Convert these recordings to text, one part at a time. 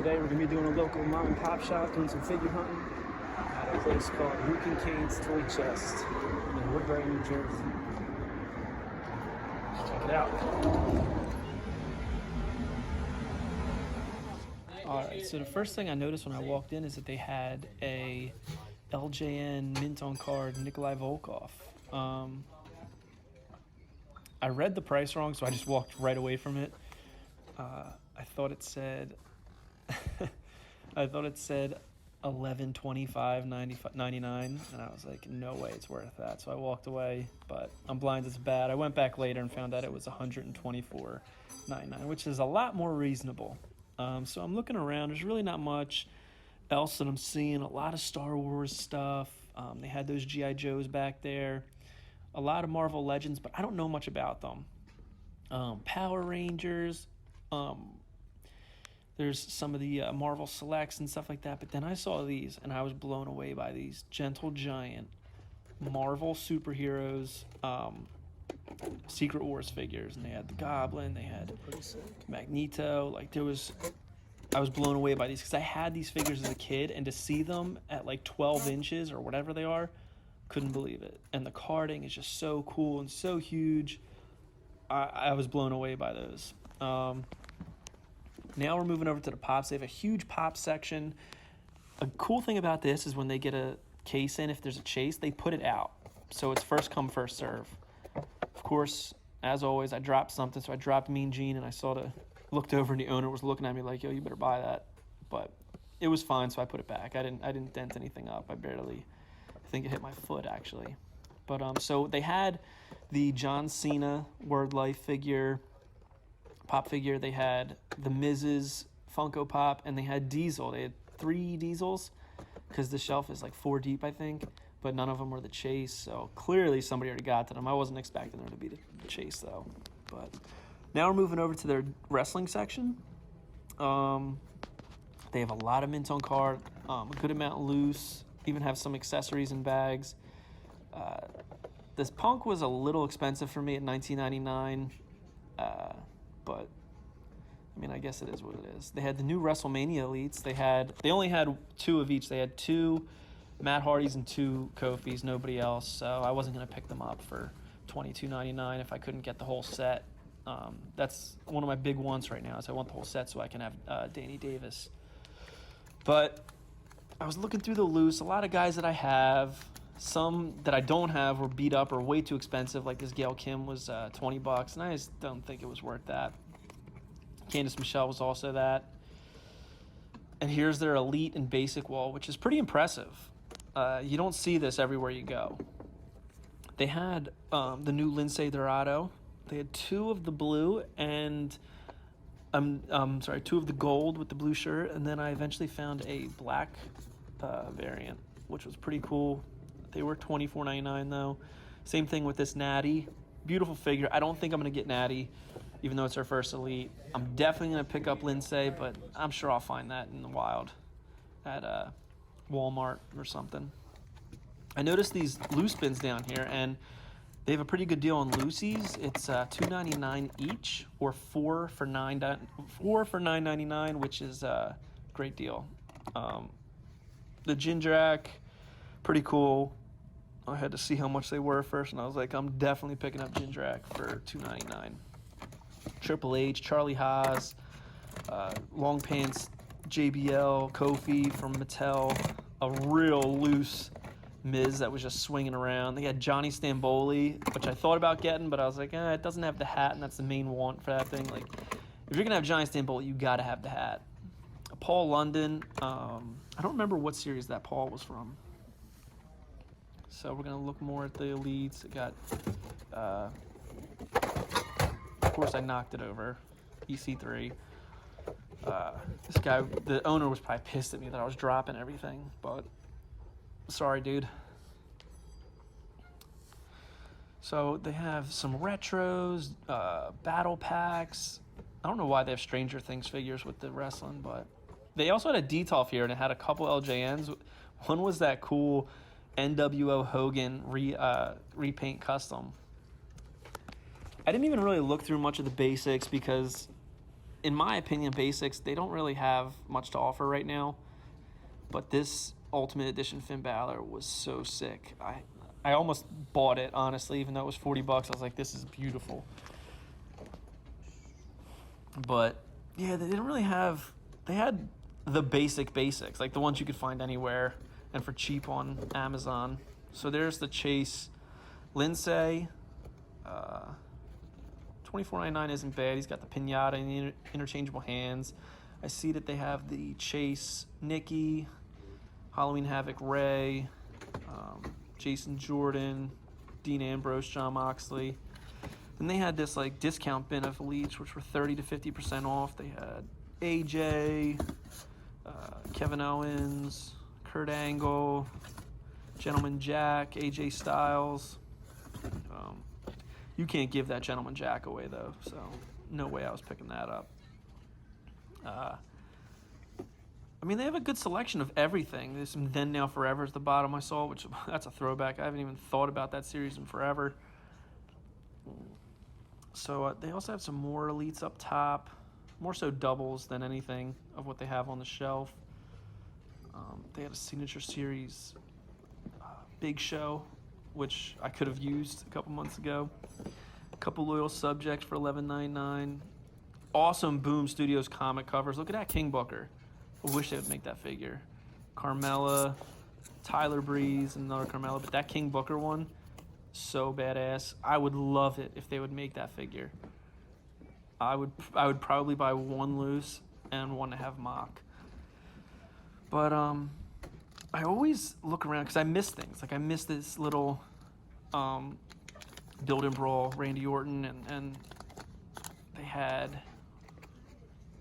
Today we're going to be doing a local mom and pop shop, doing some figure hunting at a place called Luke and Cade's Toy Chest in Woodbury, New Jersey. Check it out. Alright, so the first thing I noticed when I walked in is that they had a LJN mint on card Nikolai Volkoff. I read the price wrong, so I just walked right away from it. I thought it said $11.25.99, and I was like, no way it's worth that. So I walked away, but I'm blind as bad. I went back later and found out it was $124.99, which is a lot more reasonable. So I'm looking around. There's really not much else that I'm seeing. A lot of Star Wars stuff. They had those G.I. Joes back there. A lot of Marvel Legends, but I don't know much about them. Power Rangers. There's some of the Marvel Selects and stuff like that. But then I saw these, and I was blown away by these Gentle Giant Marvel superheroes Secret Wars figures. And they had the Goblin. They had Magneto. Like, I was blown away by these because I had these figures as a kid. And to see them at like 12 inches or whatever they are, couldn't believe it. And the carding is just so cool and so huge. I was blown away by those. Now we're moving over to the Pops. They have a huge Pop section. A cool thing about this is when they get a case in, if there's a chase, they put it out. So it's first come, first serve. Of course, as always, I dropped something. So I dropped Mean Gene, and I looked over, and the owner was looking at me like, yo, you better buy that. But it was fine, so I put it back. I didn't dent anything up. I think it hit my foot, actually. But so they had the John Cena Word Life figure, Pop figure. They had the Miz's Funko Pop, and they had Diesel. They had 3 Diesels because the shelf is like 4 deep, I think, but none of them were the Chase. So clearly somebody already got to them. I wasn't expecting there to be the Chase, though. But now we're moving over to their wrestling section. They have a lot of mint on card, a good amount loose, even have some accessories and bags. This Punk was a little expensive for me at $19.99, but I mean, I guess it is what it is. They had the new WrestleMania Elites. They only had 2 of each. They had 2 Matt Hardys and 2 Kofis, nobody else. So I wasn't going to pick them up for $22.99 if I couldn't get the whole set. That's one of my big wants right now, is I want the whole set so I can have Danny Davis. But I was looking through the loose. A lot of guys that I have, some that I don't have were beat up or way too expensive. Like this Gail Kim was $20, and I just don't think it was worth that. Candice Michelle was also that. And here's their Elite and Basic wall, which is pretty impressive. You don't see this everywhere you go. They had the new Lince Dorado. They had 2 of the blue and 2 of the gold with the blue shirt, and then I eventually found a black variant, which was pretty cool. They were $24.99 though. Same thing with this Natty. Beautiful figure. I don't think I'm going to get Natty, even though it's our first Elite. I'm definitely going to pick up Lince, but I'm sure I'll find that in the wild at Walmart or something. I noticed these loose bins down here, and they have a pretty good deal on loosies. It's $2.99 each, or 4 for $9.99, which is a great deal. The Jindrak, pretty cool. I had to see how much they were first, and I was like, I'm definitely picking up Jindrak for $2.99. Triple H, Charlie Haas, Long Pants, JBL, Kofi from Mattel, a real loose Miz that was just swinging around. They had Johnny Stamboli, which I thought about getting, but I was like, it doesn't have the hat, and that's the main want for that thing. Like, if you're gonna have Johnny Stamboli, you gotta have the hat. Paul London, I don't remember what series that Paul was from. So we're gonna look more at the Elites. It got, of course, I knocked it over. EC3. This guy, the owner, was probably pissed at me that I was dropping everything, but sorry, dude. So they have some retros, battle packs. I don't know why they have Stranger Things figures with the wrestling, but they also had a Detolf here, and it had a couple LJNs. One was that cool NWO Hogan repaint custom. I didn't even really look through much of the basics because in my opinion, basics, they don't really have much to offer right now. But this Ultimate Edition Finn Balor was so sick. I almost bought it, honestly, even though it was $40. I was like, this is beautiful. But yeah, they didn't really have. They had the basics, like the ones you could find anywhere and for cheap on Amazon. So there's the Chase Lindsay. $24.99 isn't bad. He's got the pinata and the interchangeable hands. I see that they have the Chase Nikki, Halloween Havoc Ray, Jason Jordan, Dean Ambrose, Jon Moxley. Then they had this like discount bin of Elites, which were 30 to 50% off. They had AJ, Kevin Owens, Kurt Angle, Gentleman Jack, AJ Styles. You can't give that Gentleman Jack away, though, so no way I was picking that up. I mean, they have a good selection of everything. There's some Then Now Forever at the bottom I saw, which that's a throwback. I haven't even thought about that series in forever. So they also have some more Elites up top, more so doubles than anything of what they have on the shelf. They had a Signature Series Big Show, which I could have used a couple months ago. A couple Loyal Subjects for $11.99. Awesome Boom Studios comic covers. Look at that King Booker. I wish they would make that figure. Carmella, Tyler Breeze, another Carmella, but that King Booker one, so badass. I would love it if they would make that figure. I would probably buy one loose and one to have mock. But I always look around because I miss things. Like I miss this little Build and Brawl Randy Orton, and they had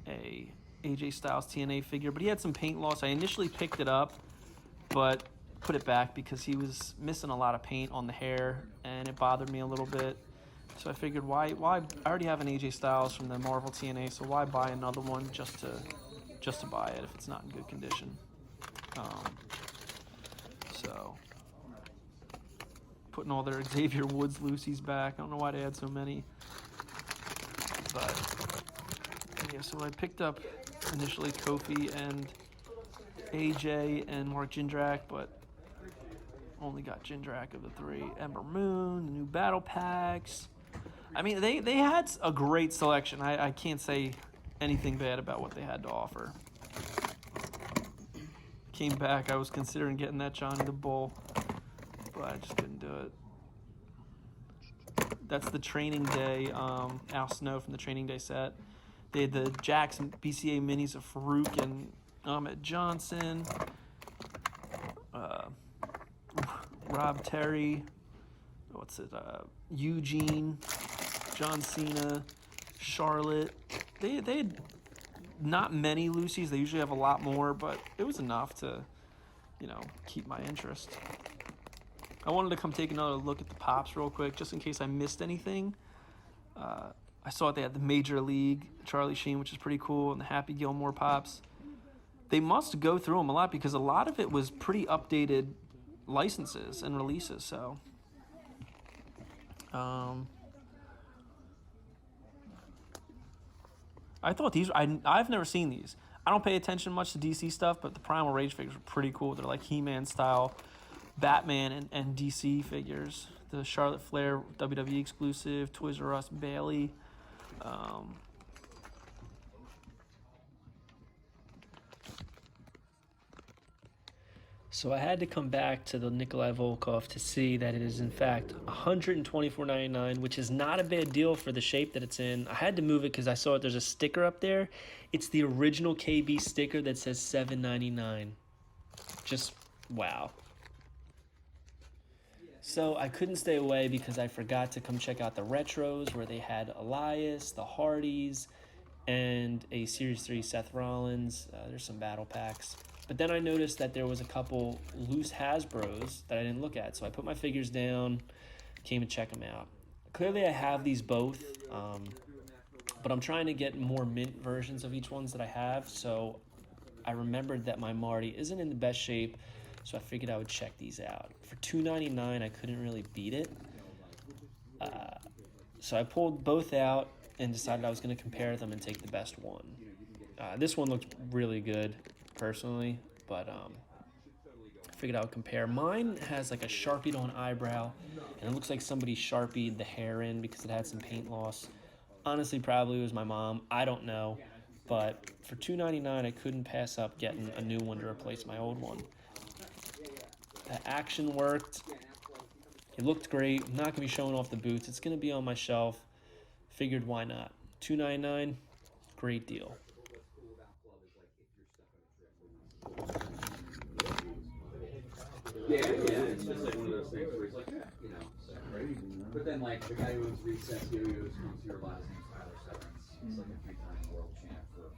a AJ Styles TNA figure, but he had some paint loss. I initially picked it up, but put it back because he was missing a lot of paint on the hair, and it bothered me a little bit. So I figured, why? I already have an AJ Styles from the Marvel TNA, so why buy another one just to buy it if it's not in good condition? So putting all their Xavier Woods Lucy's back. I don't know why they had so many, but yeah. So I picked up initially Kofi and AJ and Mark Jindrak, but only got Jindrak of the three. Ember Moon, the new battle packs. I mean, they had a great selection. I can't say anything bad about what they had to offer. Came back, I was considering getting that Johnny the Bull, but I just couldn't do it. That's the Training Day, Al Snow from the Training Day set. They had the Jackson BCA minis of Farouk and Ahmed Johnson, Rob Terry, Eugene, John Cena, Charlotte. They had not many Lucy's. They usually have a lot more, but it was enough to, keep my interest. I wanted to come take another look at the Pops real quick, just in case I missed anything. I saw they had the Major League Charlie Sheen, which is pretty cool, and the Happy Gilmore Pops. They must go through them a lot because a lot of it was pretty updated licenses and releases. So, I thought these. I've never seen these. I don't pay attention much to DC stuff, but the Primal Rage figures are pretty cool. They're like He-Man style, Batman and DC figures. The Charlotte Flair WWE exclusive, Toys R Us Bailey. So I had to come back to the Nikolai Volkoff to see that it is in fact $124.99, which is not a bad deal for the shape that it's in. I had to move it because I saw it. There's a sticker up there. It's the original KB sticker that says $7.99. Just wow. So I couldn't stay away because I forgot to come check out the retros where they had Elias, the Hardys, and a Series 3 Seth Rollins. There's some battle packs. But then I noticed that there was a couple loose Hasbros that I didn't look at. So I put my figures down, came and check them out. Clearly I have these both, but I'm trying to get more mint versions of each ones that I have. So I remembered that my Marty isn't in the best shape, so I figured I would check these out. For $2.99, I couldn't really beat it. So I pulled both out, and decided I was going to compare them and take the best one. This one looked really good, personally, but I figured I would compare. Mine has like a Sharpied on eyebrow, and it looks like somebody Sharpied the hair in because it had some paint loss. Honestly, probably was my mom. I don't know, but for $2.99, I couldn't pass up getting a new one to replace my old one. The action worked. It looked great. I'm not going to be showing off the boots. It's going to be on my shelf. Figured why not. $2.99, great deal. Yeah, it's just like one of those things where it's like, you know, but then like the guy who owns Recess Yo-Yos comes here, last name's Tyler Severance. He's like a 3-time world champ for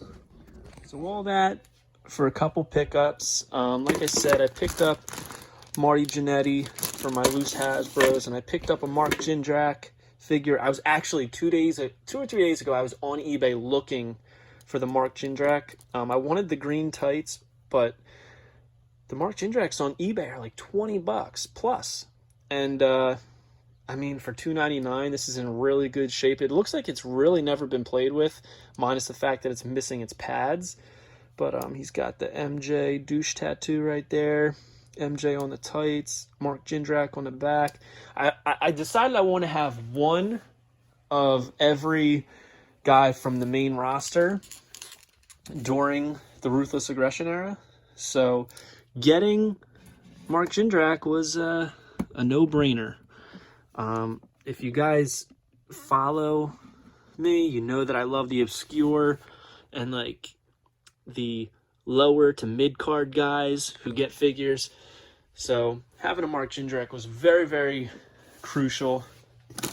5A. So all that for a couple pickups. Like I said, I picked up Marty Jannetty for my loose Hasbros, and I picked up a Mark Jindrak figure. I was actually 2 or 3 days ago, I was on eBay looking for the Mark Jindrak. I wanted the green tights, but the Mark Jindraks on eBay are like $20 plus. And I mean, for $2.99, this is in really good shape. It looks like it's really never been played with, minus the fact that it's missing its pads. But he's got the MJ douche tattoo right there, MJ on the tights, Mark Jindrak on the back. I decided I want to have one of every guy from the main roster during the Ruthless Aggression era. So getting Mark Jindrak was a no-brainer. If you guys follow me, you know that I love the obscure and like the lower to mid-card guys who get figures. So having a Mark Jindrak was very, very crucial. I'm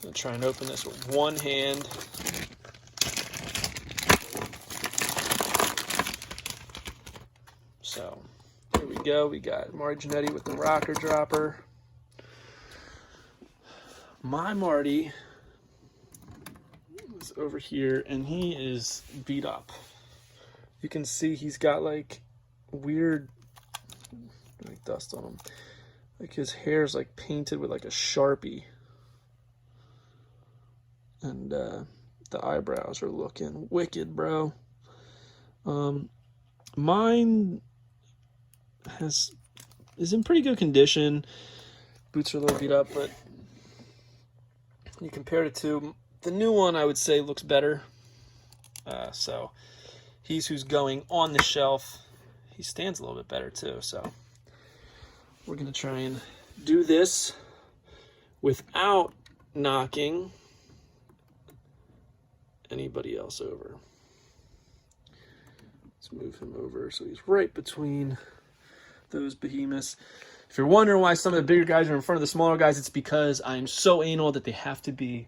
going to try and open this with one hand. So here we go. We got Marty Jannetty with the rocker dropper. My Marty is over here, and he is beat up. You can see he's got like weird like dust on him. Like his hair's like painted with like a Sharpie. And the eyebrows are looking wicked, bro. Mine is in pretty good condition. Boots are a little beat up, but you compare it to the new one, I would say looks better. So he's who's going on the shelf. He stands a little bit better too. So we're gonna try and do this without knocking anybody else over. Let's move him over so he's right between those behemoths. If you're wondering why some of the bigger guys are in front of the smaller guys, it's because I'm so anal that they have to be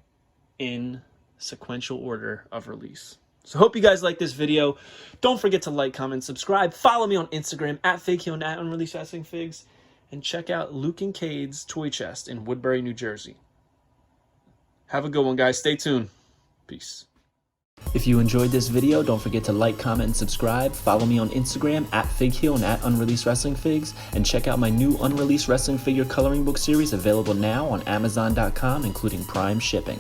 in sequential order of release. So hope you guys like this video. Don't forget to like, comment, subscribe. Follow me on Instagram at FakeHero and at Unreleased Wrestling Figs. And check out Luke and Cade's Toy Chest in Woodbury, New Jersey. Have a good one, guys. Stay tuned. Peace. If you enjoyed this video, don't forget to like, comment, and subscribe. Follow me on Instagram at FakeHero and at Unreleased Wrestling Figs. And check out my new Unreleased Wrestling Figure coloring book series available now on Amazon.com, including Prime shipping.